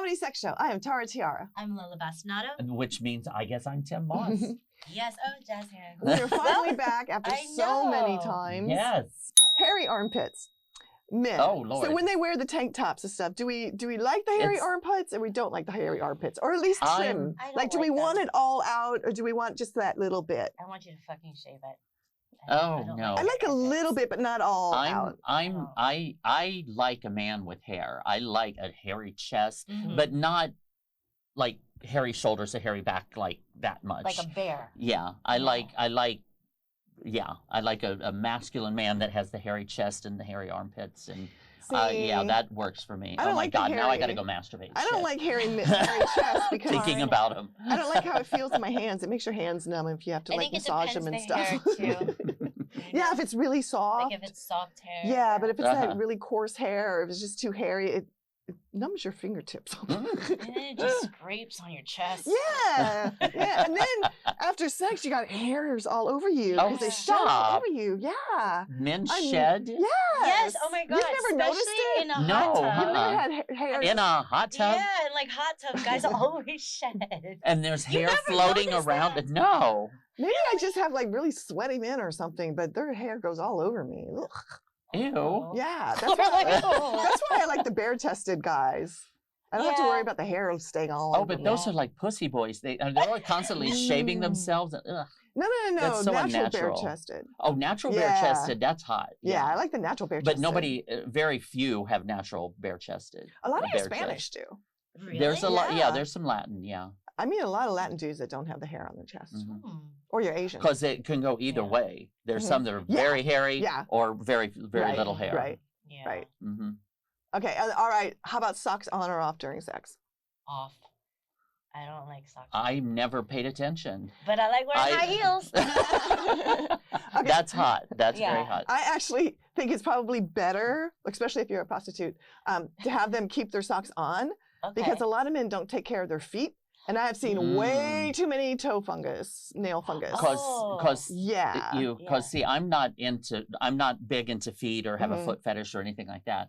Comedy Sex Show. I am Tara Tiara. I'm Lola Bastinato. Which means I guess I'm Tim Moss. Yes. Oh, jazz hands. We're finally back after so many know. times. Yes. Hairy armpits. Men. Oh, Lord. So when they wear the tank tops and stuff, do we like the hairy armpits, or we don't like the hairy armpits, or at least trim? Like, do we want it all out, or do we want just that little bit? I want you to fucking shave it. Oh no! I like a little bit, but not all out. I like a man with hair. I like a hairy chest, but not like hairy shoulders, a hairy back, like that much. Like a bear. Yeah, I like a masculine man that has the hairy chest and the hairy armpits, and yeah, that works for me. Oh my God, now I gotta go masturbate. I don't like hairy chest because thinking about him. I don't like how it feels in my hands. It makes your hands numb if you have to like massage them and stuff. Yeah, if it's really soft. Like if it's soft hair. Yeah, but if it's that really coarse hair, or if it's just too hairy, it numbs your fingertips. And then it just scrapes on your chest. Yeah, yeah. And then after sex, you got hairs all over you because they shed all over you. Yeah. Men shed? Yes. Yes. Oh my God. You've never noticed it? In a hot tub. You've never had hair in a hot tub? Yeah, in like hot tubs, guys always shed. And there's hair floating around it. No. Maybe I just have like really sweaty men or something, but their hair goes all over me. Ugh. Ew. Yeah, that's why I like the bare-chested guys. I don't have to worry about the hair staying all over. Oh, but those are like pussy boys. They're always constantly shaving themselves. Ugh. No. That's so natural unnatural. bare-chested. Oh, natural bare-chested. That's hot. Yeah, I like the natural bare-chested. But nobody, very few have natural bare-chested. A lot of Spanish do. Really? There's a lot. Yeah, there's some Latin. Yeah. I mean, a lot of Latin dudes that don't have the hair on their chest. Or you're Asian. Because it can go either way. There's some that are very hairy or very little hair. Right. Yeah. Right. Okay. All right. How about socks on or off during sex? Off. I don't like socks. I never paid attention. But I like wearing high heels. Okay. That's hot. That's very hot. I actually think it's probably better, especially if you're a prostitute, to have them keep their socks on because a lot of men don't take care of their feet. And I have seen way too many nail fungus. Because see, I'm not big into feet or have a foot fetish or anything like that.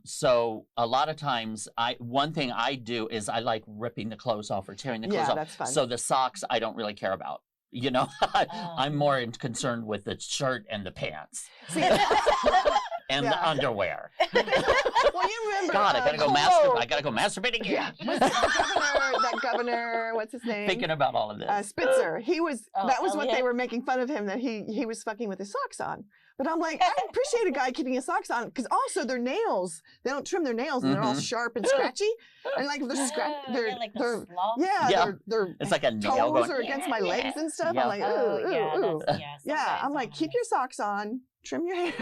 So a lot of times, one thing I do is I like ripping the clothes off or tearing the clothes off. That's fun. So the socks I don't really care about. You know, I'm more concerned with the shirt and the pants. And the underwear. Well, you remember. God, I gotta go masturbate again. That governor, what's his name? Thinking about all of this. Spitzer. He was. That was what they were making fun of him, that he was fucking with his socks on. But I'm like, I appreciate a guy keeping his socks on because also their nails. They don't trim their nails and they're all sharp and scratchy. And like if they're it's like a nail toes are against my legs and stuff. I'm like, ooh. Yeah, I'm like, keep your socks on. Trim your hairs.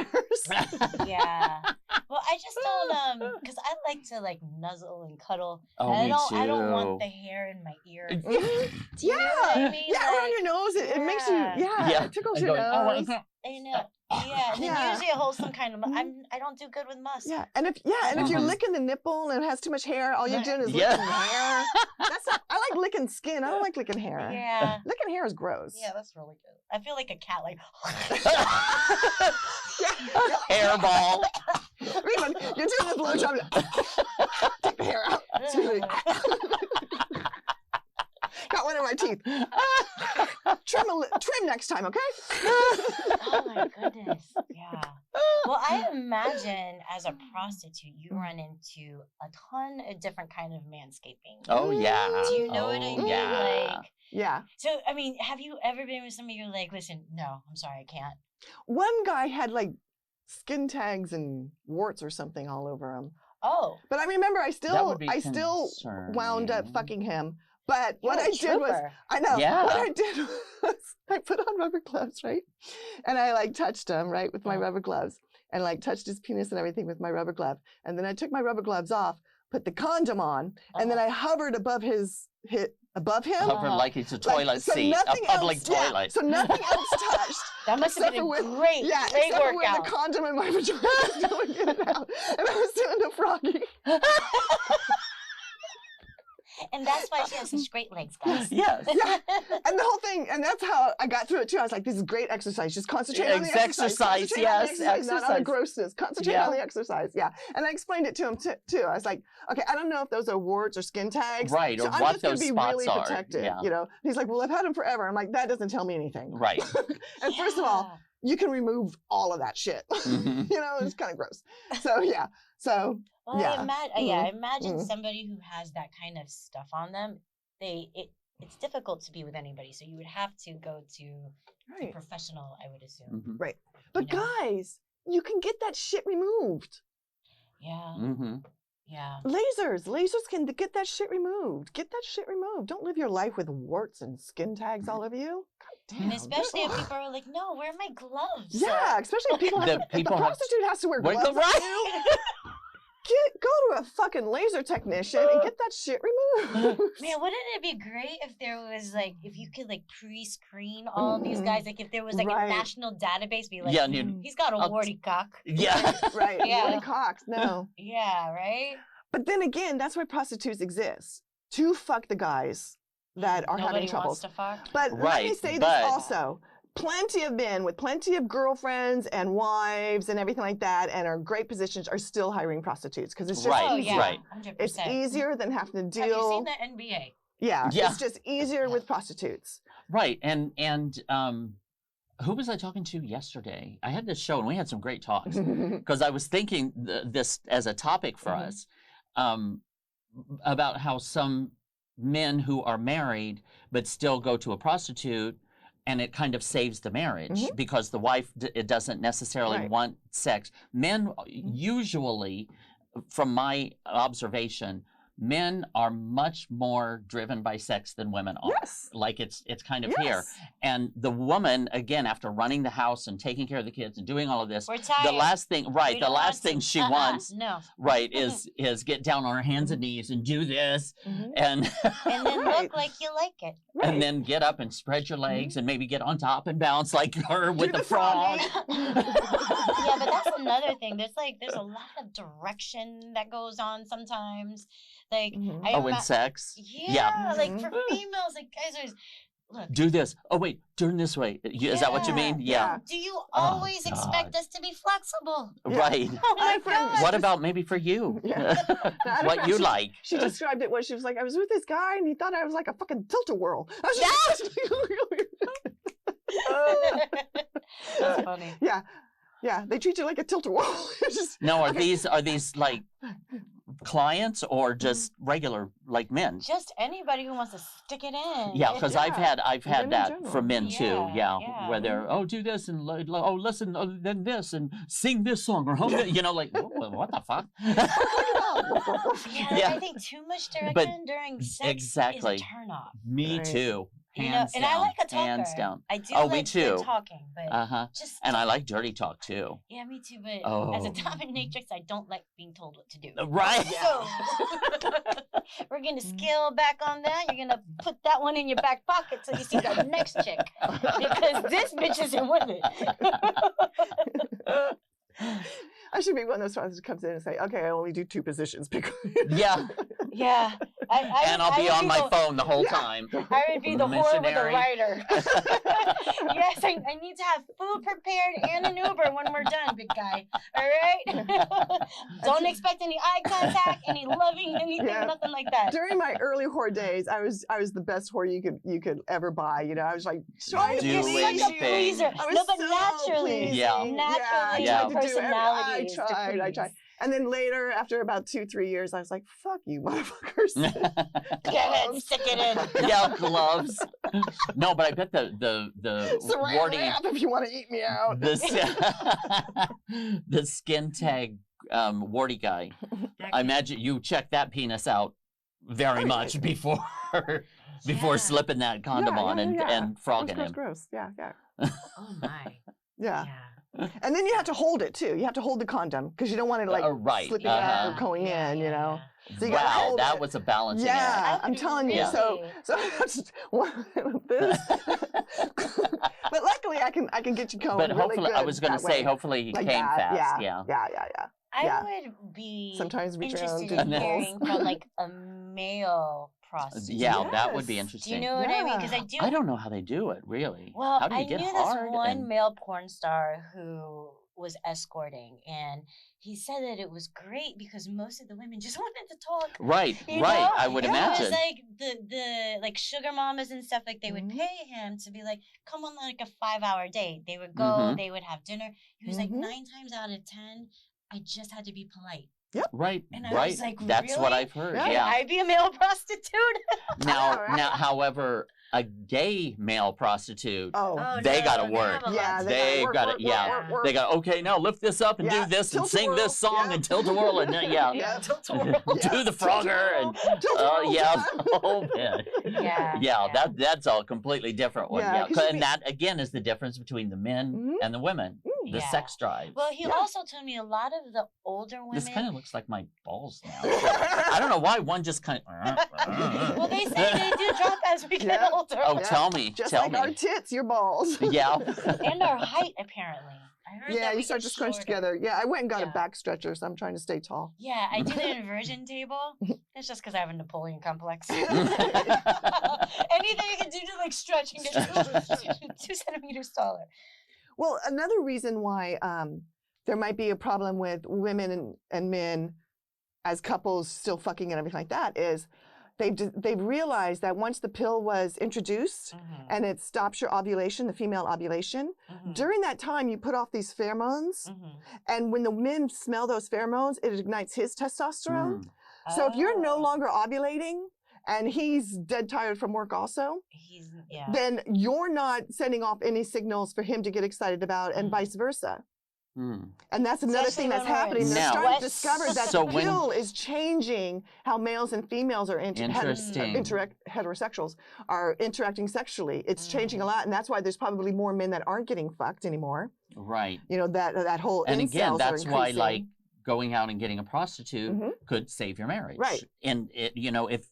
Yeah. Well, I just don't because I like to like nuzzle and cuddle. Oh, and me too. I don't want the hair in my ear. Yeah. You know what I mean? Yeah, around your nose. It makes you it tickles your nose. I know. Yeah, and then usually it holds some kind of. I don't do good with musk. Yeah, and if you're licking the nipple and it has too much hair, all you're doing is licking the hair. I like licking skin. I don't like licking hair. Yeah, licking hair is gross. Yeah, that's really good. I feel like a cat, like hairball. You're doing the blowjob. Take the hair out. Got one in my teeth. Trim next time, okay? Oh my goodness. Yeah. Well, I imagine as a prostitute, you run into a ton of different kind of manscaping. Oh yeah. Do you know what I mean? Yeah. Yeah. So, I mean, have you ever been with somebody you're like, listen, no, I'm sorry, I can't. One guy had like skin tags and warts or something all over him. Oh. But I remember I still wound up fucking him. But what I did was, what I did was I put on rubber gloves, right? And I like touched him, right, with my rubber gloves and like touched his penis and everything with my rubber glove. And then I took my rubber gloves off, put the condom on, and then I hovered above him. Hovered like it's a toilet seat, a public toilet. Yeah, so nothing else touched. That must have been a great workout. Where the condom in my vagina was going in and out. And I was doing the froggy. And that's why she has such great legs, guys. Yes. Yeah. And the whole thing, and that's how I got through it too. I was like, this is great exercise. Just concentrate on the exercise. Concentrate on the exercise, not on the grossness. Concentrate on the exercise. Yeah. And I explained it to him too. I was like, okay, I don't know if those are warts or skin tags. Right. So Or I'm what just going those to be spots really are. protected. Yeah. You know. And he's like, well, I've had them forever. I'm like, that doesn't tell me anything. Right. And first of all, you can remove all of that shit. You know, it's kind of gross. So yeah. So well, yeah. I imagine somebody who has that kind of stuff on them, it's difficult to be with anybody. So you would have to go to a professional, I would assume. Right. But guys, you can get that shit removed. Yeah. Yeah. Lasers can get that shit removed. Get that shit removed. Don't live your life with warts and skin tags all over you. God damn. And especially if people are like, no, where are my gloves? Yeah, especially if people have if the prostitute has to wear gloves on you. Go to a fucking laser technician and get that shit removed. Man, wouldn't it be great if there was like, if you could like pre-screen all these guys, like if there was like a national database, be like, he's got a warty cock. Yeah. Right. Yeah. Warty cocks. No. Yeah. Right. But then again, that's why prostitutes exist, to fuck the guys that are having troubles. Wants to fuck. But let me say this also. Plenty of men with plenty of girlfriends and wives and everything like that and are great positions are still hiring prostitutes because it's just easier. Right. 100%. It's easier than having to deal. Have you seen the NBA? Yeah. It's just easier with prostitutes. Right. And who was I talking to yesterday? I had this show and we had some great talks because I was thinking this as a topic for us about how some men who are married but still go to a prostitute. And it kind of saves the marriage because the wife it doesn't necessarily want sex. Men usually, from my observation, men are much more driven by sex than women are. Yes. Like it's kind of here. And the woman, again, after running the house and taking care of the kids and doing all of this, the last thing, the last thing she wants, is get down on her hands and knees and do this and then look like you like it. And then get up and spread your legs and maybe get on top and bounce like her with the frog. Yeah, but that's another thing. There's a lot of direction that goes on sometimes. Like in sex? Yeah, like for females, like guys are look. Do this. Oh wait, turn this way. Is that what you mean? Yeah. Do you always expect us to be flexible? Right. Oh my God. What about maybe for you? What you like? She described it when she was like, I was with this guy and he thought I was like a fucking Tiltawhirlin. That's funny. Yeah. Yeah, they treat you like a Tiltawhirlin. No, are these like clients or just regular like men? Just anybody who wants to stick it in. Yeah, because I've had that from men too. Yeah, where they're do this and listen then this and sing this song or you know like what the fuck. I think too much direction during sex is a turn off. Me too. Hands down. And I like a talker. Hands down. I do like me too. Good talking, but just and I like dirty talk too. Yeah, me too. But as a dominatrix, I don't like being told what to do. Right. So we're gonna scale back on that. You're gonna put that one in your back pocket till you see the next chick, because this bitch isn't with it. I should be one of those ones who comes in and say, okay, I only do 2 positions. Yeah. Yeah. And I'll be on my phone the whole time. I would be the whore with the writer. Yes, I need to have food prepared and an Uber when we're done, big guy. All right? Don't expect any eye contact, any loving, anything, nothing like that. During my early whore days, I was the best whore you could ever buy. You know, I was like trying to be such a pleaser. No, but naturally. Naturally, personality. I tried. And then later, after about 2-3 years, I was like, fuck you, motherfuckers. Get it, stick it in. Yeah, gloves. No, but I bet the warty, if you want to eat me out. The skin tag warty guy. I imagine you check that penis out very much before slipping that condom on and frogging him. Gross. Yeah. Oh my. Yeah. And then you have to hold it too. You have to hold the condom because you don't want it like slipping out or going in, you know. So you wow, that was a balancing act. I'm telling you. So that's one of this. But luckily, I can get you going. But hopefully, really good I was going to say, hopefully, he like came fast. Yeah. I would be sometimes interested in hearing from like a male prostitute. Yeah, that would be interesting. Do you know what I mean? Because I don't know how they do it, really. Well, how do you I get knew hard this one male porn star who was escorting, and he said that it was great because most of the women just wanted to talk. Right, you right. know? I would imagine. It was like the like sugar mamas and stuff, like they would pay him to be like, come on like a 5-hour date. They would go, they would have dinner. He was like 9 times out of 10, I just had to be polite. Yep. Right. And I was like, That's really? what I've heard. Can Yeah. I be a male prostitute? now, however, a gay male prostitute, they gotta work. They gotta They got okay. Now lift this up and do this and sing this song and Tiltawhirlin. Tiltawhirlin. Do the Frogger and the whole bit. That's all completely different one. And that again is the difference between the men and the women. The sex drive. Well, he also told me a lot of the older women. This kind of looks like my balls now. I don't know why one just kind of. Well, they say they do drop as we get older. Oh, tell me. Just tell like me. our tits, your balls. Yeah. And our height, apparently. I heard that you start to scrunch together. Yeah, I went and got a back stretcher, so I'm trying to stay tall. Yeah, I did an inversion table. It's just because I have a Napoleon complex. Anything you can do to like stretch and get 2 centimeters taller. Well, another reason why there might be a problem with women and men as couples still fucking and everything like that is they've realized that once the pill was introduced and it stops your ovulation, the female ovulation, during that time you put off these pheromones, and when the men smell those pheromones, it ignites his testosterone. So if you're no longer ovulating, and he's dead tired from work also, then you're not sending off any signals for him to get excited about, and vice versa. And that's another thing that's happening. They're starting to discover that the pill is changing how males and females are heterosexuals are interacting sexually. It's changing a lot, and that's why there's probably more men that aren't getting fucked anymore. Right. You know, that whole and again, that's why like going out and getting a prostitute could save your marriage. Right. And it, if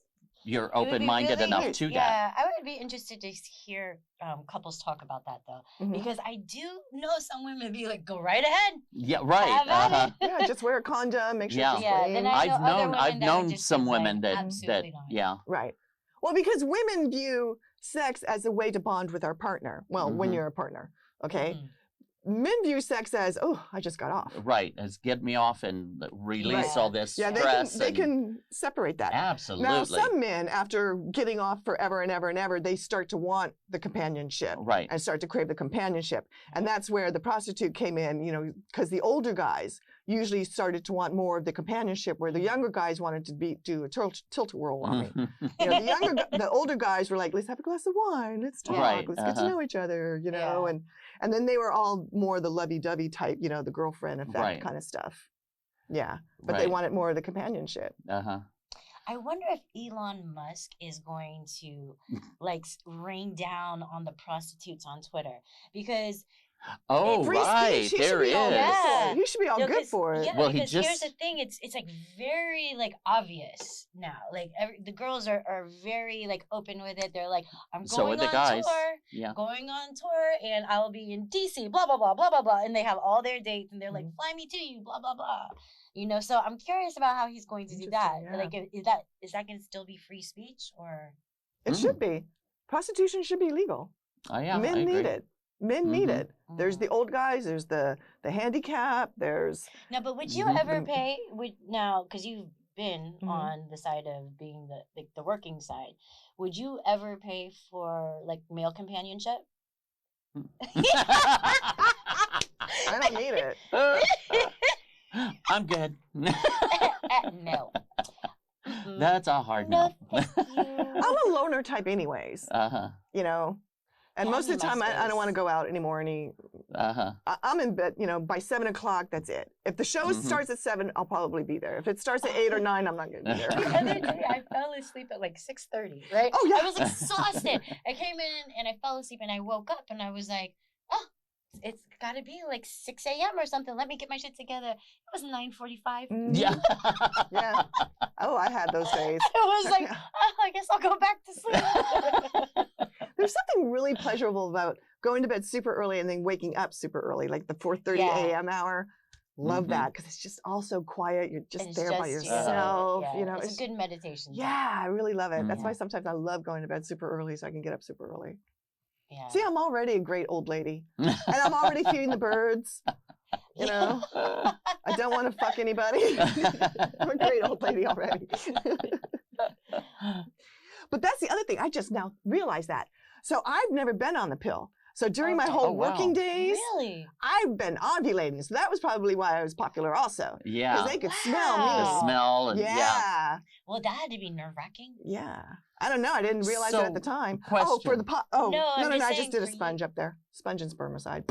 you're open-minded enough to that. Yeah, I would be interested to hear couples talk about that though, because I do know some women be like, "Go right ahead." Yeah, right. Yeah, just wear a condom, make sure. I've known some women that Right. Well, because women view sex as a way to bond with our partner. Well, when you're a partner, okay. Men view sex as, I just got off. Right, as get me off and release all this stress. They can separate that. Absolutely. Now, some men, after getting off forever and ever and ever, they start to want the companionship. Right. And start to crave the companionship. And that's where the prostitute came in, because the older guys usually started to want more of the companionship, where the younger guys wanted to do a tilt-a-whirl on me. The older guys were like, let's have a glass of wine, let's talk, let's get to know each other, and then they were all more the lovey-dovey type, the girlfriend effect kind of stuff. Yeah, but they wanted more of the companionship. I wonder if Elon Musk is going to like rain down on the prostitutes on Twitter, because there is. He should be all good for it. Yeah, well, because here's the thing: it's like very like obvious now. Like the girls are very like open with it. They're like, I'm going on tour, and I will be in DC, blah blah blah blah blah blah, and they have all their dates, and they're like, fly me to you, blah blah blah. So I'm curious about how he's going to do that. Yeah. Like, is that going to still be free speech, or? It should be. Prostitution should be legal. Oh yeah, men need it. Men need it. There's the old guys. There's the handicap. There's no. But would you ever pay? Because you've been on the side of being the working side. Would you ever pay for like male companionship? I don't need it. I'm good. No. That's a hard no. I'm a loner type anyways. And most of the time, I don't want to go out anymore. I'm in bed, by 7 o'clock, that's it. If the show starts at 7, I'll probably be there. If it starts at 8 or 9, I'm not going to be there. The other day, I fell asleep at like 6:30, right? Oh, yeah. I was exhausted. I came in and I fell asleep and I woke up and I was like, it's got to be like 6 a.m. or something. Let me get my shit together. It was 9:45. Yeah. Yeah. Oh, I had those days. I was like, I guess I'll go back to sleep. There's something really pleasurable about going to bed super early and then waking up super early, like the 4:30 a.m. hour. Love that because it's just all so quiet. You're just there by yourself. You know, it's a good meditation. Yeah, I really love it. That's why sometimes I love going to bed super early so I can get up super early. Yeah. See, I'm already a great old lady, and I'm already feeding the birds. You know, I don't want to fuck anybody. I'm a great old lady already. But that's the other thing. I just now realized that. So I've never been on the pill. So during my whole working days, I've been ovulating. So that was probably why I was popular also. Yeah. Because they could smell me. The smell. And, Well, that had to be nerve-wracking. Yeah. I don't know. I didn't realize it at the time. Oh, for the pot. Oh, no, I just did a sponge up there. Sponge and spermicide.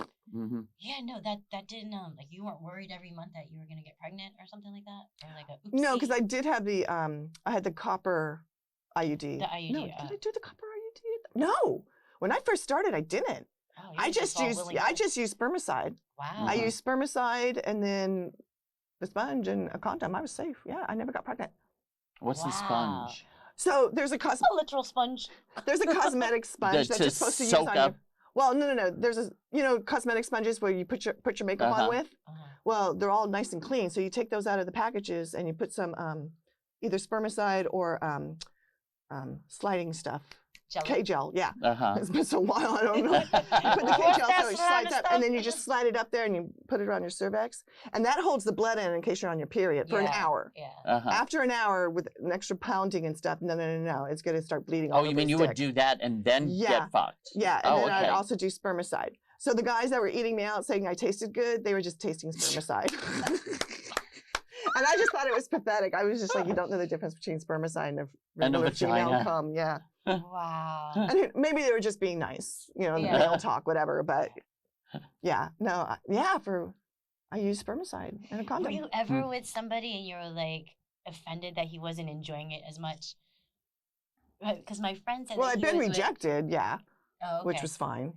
Yeah, no, that didn't, like, you weren't worried every month that you were going to get pregnant or something like that? Or like a No, because I did have the, I had the copper IUD. The IUD. No, did I do the copper IUD? No. When I first started, I didn't. Oh, I just used spermicide. Wow. I used spermicide and then the sponge and a condom. I was safe. Yeah, I never got pregnant. What's the sponge? So there's a literal sponge. There's a cosmetic sponge that you're supposed to use on your. Well, no. There's cosmetic sponges where you put your makeup on with. Well, they're all nice and clean. So you take those out of the packages and you put some either spermicide or sliding stuff. K-gel, yeah. It's been so while, I don't know. You put the K-gel so it slides up, and then you just slide it up there and you put it on your cervix. And that holds the blood in case you're on your period for an hour. Yeah. After an hour with an extra pounding and stuff, no. It's going to start bleeding. Oh, you mean you would do that and then get fucked? Yeah, and then I'd also do spermicide. So the guys that were eating me out saying I tasted good, they were just tasting spermicide. And I just thought it was pathetic. I was just like, you don't know the difference between spermicide and a regular female cum. Yeah. Wow. And maybe they were just being nice, male talk, whatever. But I used spermicide and a condom. Were you ever with somebody and you were like offended that he wasn't enjoying it as much? Because my friend said. Well, I'd been rejected, which was fine.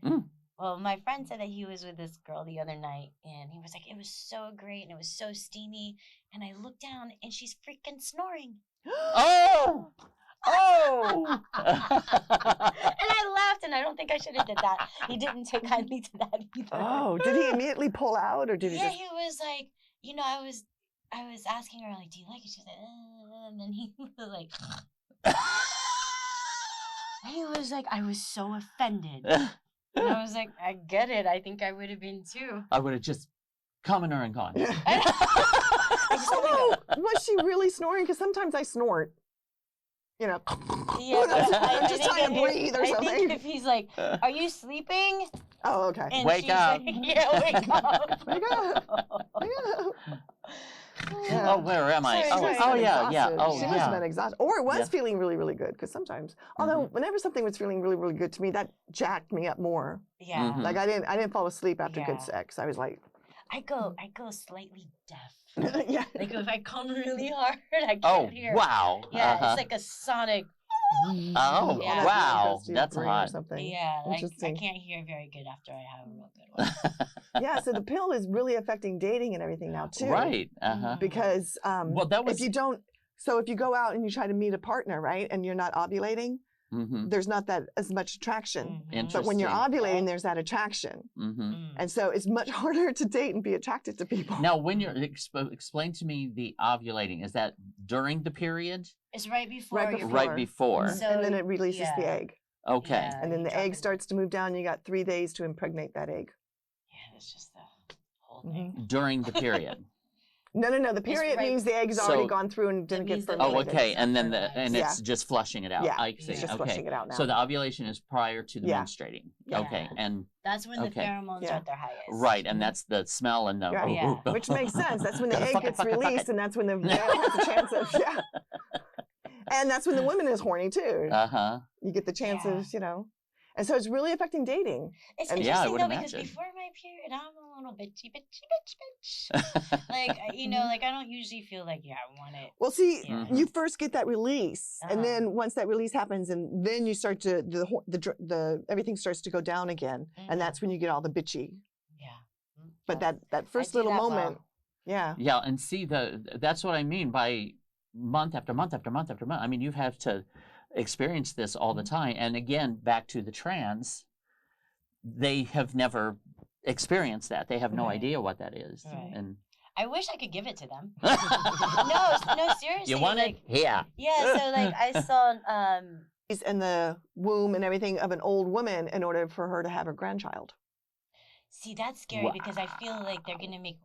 Well, my friend said that he was with this girl the other night, and he was like, it was so great, and it was so steamy, and I looked down, and she's freaking snoring. Oh! And I laughed, and I don't think I should have did that. He didn't take kindly to that either. Oh, did he immediately pull out, or did he just... he was like, I was asking her, like, do you like it? She said, and then he was like... He was like, I was so offended. And I was like, I get it. I think I would have been too. I would have just come in her and gone. Was she really snoring? Because sometimes I snort. Yeah, I'm just trying to breathe or something. I think if he's like, are you sleeping? Oh, okay. And wake up. Like, yeah, wake up. Wake up. Wake up. Yeah. Oh, where am I? Yeah. Oh, she must have been exhausted. Or it was feeling really, really good. Because sometimes, although whenever something was feeling really, really good to me, that jacked me up more. Yeah. Like I didn't fall asleep after good sex. I was like, I go slightly deaf. Yeah. Like if I come really hard, I can't hear. Oh, wow. Yeah, it's like a sonic. Oh, wow. That's hot. Yeah, I can't hear very good after I have a real good one. Yeah, so the pill is really affecting dating and everything now too. Right. Because if you go out and you try to meet a partner, right, and you're not ovulating, there's not that as much attraction. But when you're ovulating, there's that attraction. And so it's much harder to date and be attracted to people. Now, when you're explain to me the ovulating, is that during the period? It's right before. Right before. So, and then it releases the egg. Okay. Yeah, and then the egg starts to move down. You got 3 days to impregnate that egg. Yeah, it's just the whole thing. During the period. No. The period means the egg's already gone through and didn't get fermented. Oh, okay. And then it's just flushing it out. Yeah, I see. It's just flushing it out now. So the ovulation is prior to the menstruating. Yeah. Okay. And that's when the pheromones are at their highest. Right, and that's the smell and the which makes sense. That's when the egg gets released, and that's when the male has a chance of and that's when the woman is horny too. You get the chance of and so it's really affecting dating. It's interesting though because before my period, I'm a little bitchy. Like like I don't usually feel like I want it. Well, see, you first get that release, and then once that release happens, and then you start to the everything starts to go down again, and that's when you get all the bitchy. Yeah. But that first little moment, Yeah, and see that's what I mean by month after month after month after month. I mean, you have to experience this all the time. And again, back to the trans, they have never experienced that. They have no idea what that is. Right. And I wish I could give it to them. No, seriously. You want it? Yeah. Yeah, so like I saw in the womb and everything of an old woman in order for her to have a grandchild. See, that's scary because I feel like they're gonna make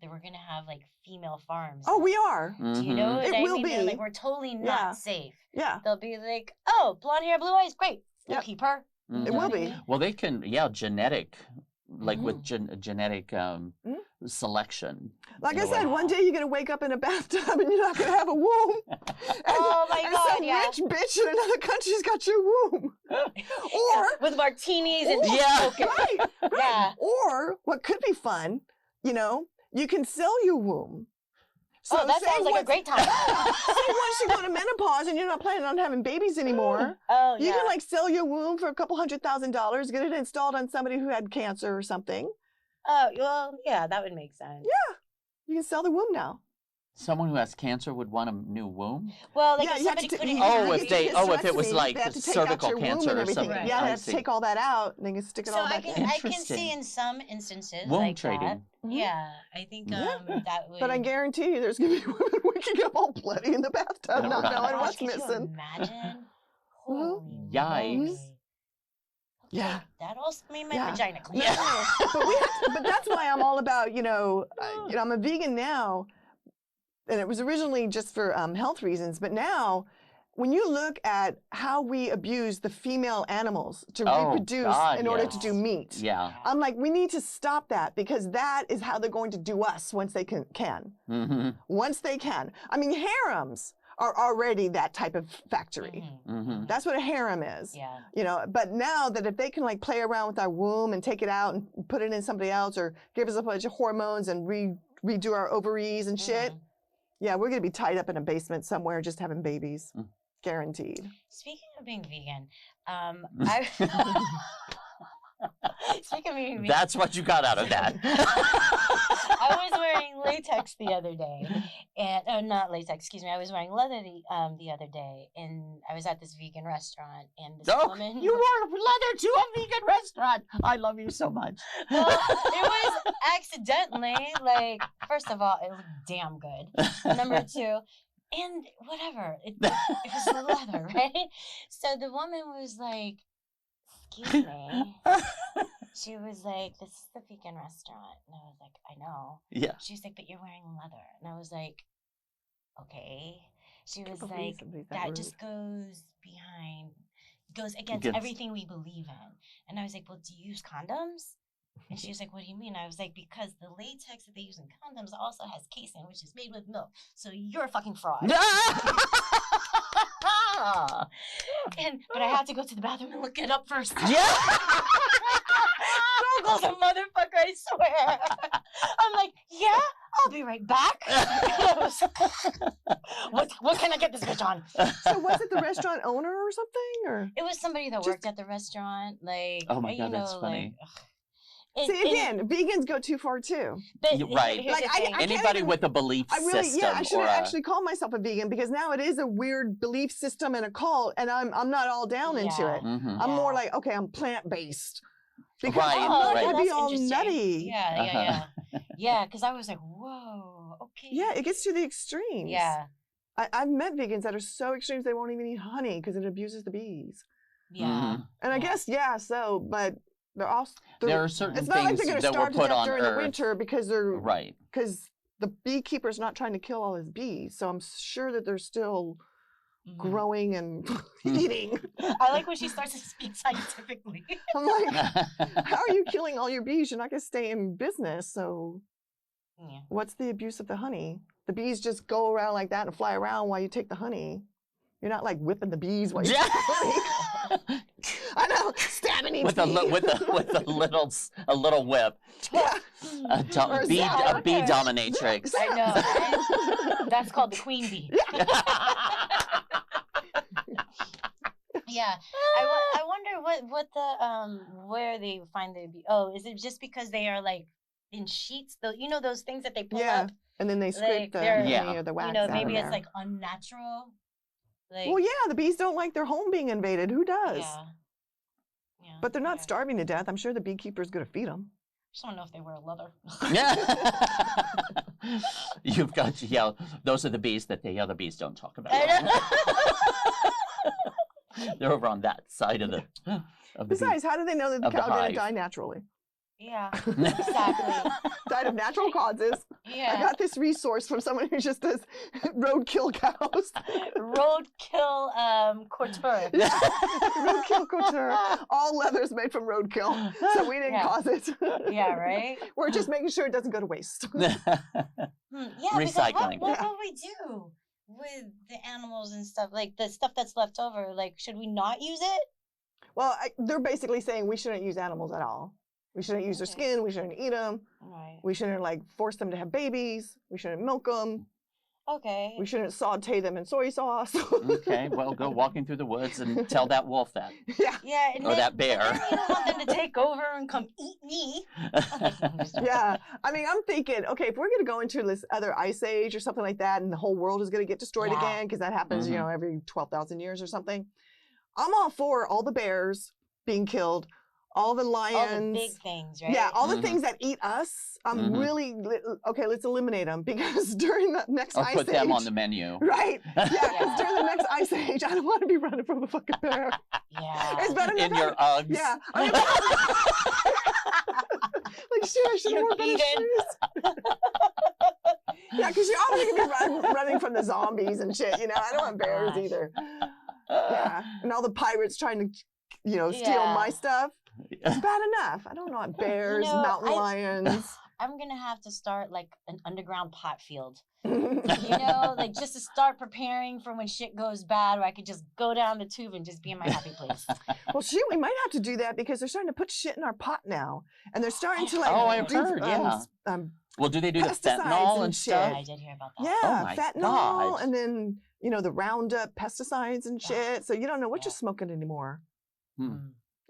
we're gonna have like female farms. Oh, we are. Do you know what it I will mean? be. They're like, we're totally not safe. Yeah. They'll be like, oh, blonde hair, blue eyes, great. We'll keep her. It will be. Well, they can, genetic, like with genetic selection. Like I said, one day you're going to wake up in a bathtub and you're not going to have a womb. Oh my God, some rich bitch in another country's got your womb. Or with martinis and right. Yeah. Or what could be fun, you can sell your womb. So that sounds like a great time. Say once you go to menopause and you're not planning on having babies anymore, you can like sell your womb for a couple $100,000, get it installed on somebody who had cancer or something. Oh, well, yeah, that would make sense. Yeah, you can sell the womb now. Someone who has cancer would want a new womb? Well, like if somebody couldn't... if it was like cervical cancer or something. Right. Yeah, they have to take all that out and they can stick it all back in. I can see in some instances womb like trading. that. Yeah, I think that would... But I guarantee you there's going to be women waking up all bloody in the bathtub not knowing what's missing. Can you imagine? Holy yikes. Yeah. That also made my vagina clean. Yeah. But that's why I'm all about, I'm a vegan now. And it was originally just for health reasons. But now, when you look at how we abuse the female animals to reproduce in order to do meat, I'm like, we need to stop that because that is how they're going to do us once they can. Mm-hmm. Once they can. I mean, harems are already that type of factory. Mm-hmm. That's what a harem is. Yeah. But now that if they can like play around with our womb and take it out and put it in somebody else or give us a bunch of hormones and redo our ovaries and shit, yeah, we're going to be tied up in a basement somewhere just having babies. Guaranteed. Speaking of being vegan, speaking of being vegan. That's what you got out of that. I was wearing latex the other day. Not latex, excuse me. I was wearing leather the other day. And I was at this vegan restaurant. And this woman... You wore leather to a vegan restaurant. I love you so much. Well, it was accidentally. Like, first of all, it looked damn good. Number two... And whatever, it was leather, right? So the woman was like, excuse me. She was like, this is the vegan restaurant. And I was like, I know. Yeah. She was like, but you're wearing leather. And I was like, okay. She was like, that just goes against everything we believe in. And I was like, well, do you use condoms? And she was like, what do you mean? I was like, because the latex that they use in condoms also has casein, which is made with milk. So you're a fucking fraud. But I had to go to the bathroom and look it up first. Yeah. Google's a motherfucker, I swear. I'm like, yeah, I'll be right back. What can I get this bitch on? So was it the restaurant owner or something? Or it was somebody that worked at the restaurant. Like, oh my God, that's funny. Vegans go too far too. Right. Like anybody with a belief system. I should actually call myself a vegan because now it is a weird belief system and a cult, and I'm not all down into it. Mm-hmm. I'm more like, okay, I'm plant based. Because I'm not going to be all nutty. Yeah, because I was like, whoa, okay. Yeah, it gets to the extremes. Yeah. I've met vegans that are so extremes they won't even eat honey because it abuses the bees. Yeah. Mm-hmm. And I guess, but there are certain it's not like they're going to starve to death during the winter because because the beekeeper's not trying to kill all his bees. So I'm sure that they're still growing and eating. I like when she starts to speak scientifically. I'm like, how are you killing all your bees? You're not going to stay in business. So what's the abuse of the honey? The bees just go around like that and fly around while you take the honey. You're not like whipping the bees while you take the honey. I know, stabbing each with bee. with a little whip. Yeah. A bee dominatrix. I know. Right? That's called the queen bee. Yeah. I wonder what the where they find the bee. Oh, is it just because they are like in sheets? Those things that they pull up. And then they scrape the honey or the wax out maybe of it's like unnatural. Like, well, yeah, the bees don't like their home being invaded. Who does? Yeah. But they're not starving to death. I'm sure the beekeeper's going to feed them. I just don't know if they wear leather. You've got to yell. Those are the bees that the other bees don't talk about. They're over on that side of the. Besides, how do they know that the cow didn't die naturally? Yeah, exactly. Died of natural causes. Yeah. I got this resource from someone who just does roadkill cows. Roadkill couture. Roadkill couture. All leather's made from roadkill, so we didn't cause it. Yeah, right? We're just making sure it doesn't go to waste. Yeah, recycling. What will we do with the animals and stuff? Like the stuff that's left over, like should we not use it? Well, they're basically saying we shouldn't use animals at all. We shouldn't use their skin. We shouldn't eat them. Right. We shouldn't like force them to have babies. We shouldn't milk them. Okay. We shouldn't saute them in soy sauce. Okay, well, go walking through the woods and tell that wolf that. Yeah. Yeah. Or that bear. You don't want them to take over and come eat me. Yeah. I mean, I'm thinking, okay, if we're going to go into this other ice age or something like that, and the whole world is going to get destroyed again, because that happens, you know, every 12,000 years or something. I'm all for all the bears being killed. All the lions. All the big things, right? Yeah, all the things that eat us. I'm really, okay, let's eliminate them because during the next ice age. Or put them on the menu. Right. Yeah, because during the next ice age, I don't want to be running from a fucking bear. Yeah. It's better than in your Uggs. Yeah. Like, shit, I should have worn better shoes. Yeah, because you're always going to be running from the zombies and shit, you know? I don't want bears either. Yeah. And all the pirates trying to, you know, steal my stuff. It's bad enough. I don't want bears, mountain lions. I'm going to have to start like an underground pot field. You know, like just to start preparing for when shit goes bad where I could just go down the tube and just be in my happy place. Well, shit, we might have to do that because they're starting to put shit in our pot now. And they're starting to like... Oh, I've heard, well, do they do the fentanyl and stuff? I did hear about that. Yeah, fentanyl and then, you know, the Roundup pesticides and shit. So you don't know what you're smoking anymore.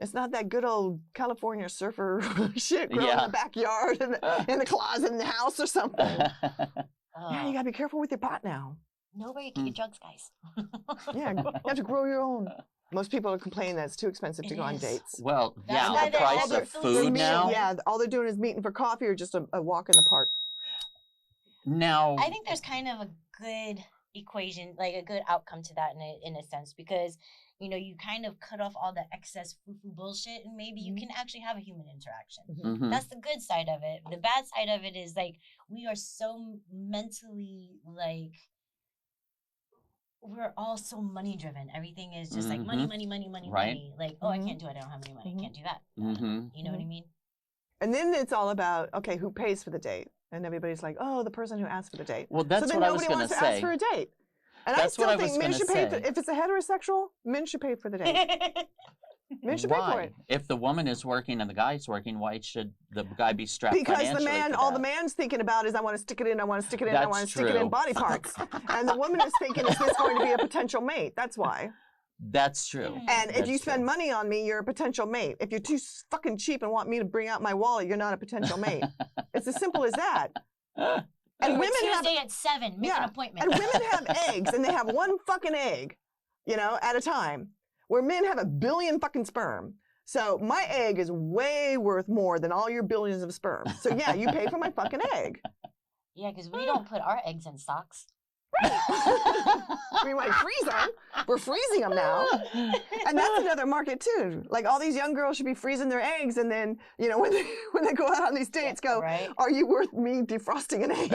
It's not that good old California surfer shit growing in the backyard in the closet in the house or something. Yeah, you gotta be careful with your pot now. Know where you get your drugs, guys. Yeah, you have to grow your own. Most people are complaining that it's too expensive to go on dates. Well, the price of food now. Yeah, all they're doing is meeting for coffee or just a walk in the park. Now, I think there's kind of a good equation, like a good outcome to that in a sense, because you know, you kind of cut off all the excess foo-foo bullshit and maybe you can actually have a human interaction. That's the good side of it. The bad side of it is like we are so mentally like we're all so money driven. Everything is just like money, money, money, money, money. Like, oh, I can't do it. I don't have any money. I can't do that. You know what I mean? And then it's all about, okay, who pays for the date? And everybody's like, oh, the person who asked for the date. Well, that's what I was going to say. So then nobody wants to ask for a date. And I still think men should pay, if it's a heterosexual, men should pay for the date. Men should pay for it. If the woman is working and the guy's working, why should the guy be strapped financially? Because the man, all the man's thinking about is, I want to stick it in, I want to stick it in, I want to stick it in body parts. And the woman is thinking, is this going to be a potential mate? That's why. That's true. And if you spend money on me, you're a potential mate. If you're too fucking cheap and want me to bring out my wallet, you're not a potential mate. It's as simple as that. And women Tuesday at 7, make an appointment. And women have eggs, and they have one fucking egg, you know, at a time. Where men have 1 billion fucking sperm. So my egg is way worth more than all your billions of sperm. So yeah, you pay for my fucking egg. Yeah, because we don't put our eggs in socks. Right. We might freeze them. We're freezing them now. And that's another market too. Like all these young girls should be freezing their eggs and then, you know, when they go out on these dates, go, are you worth me defrosting an egg?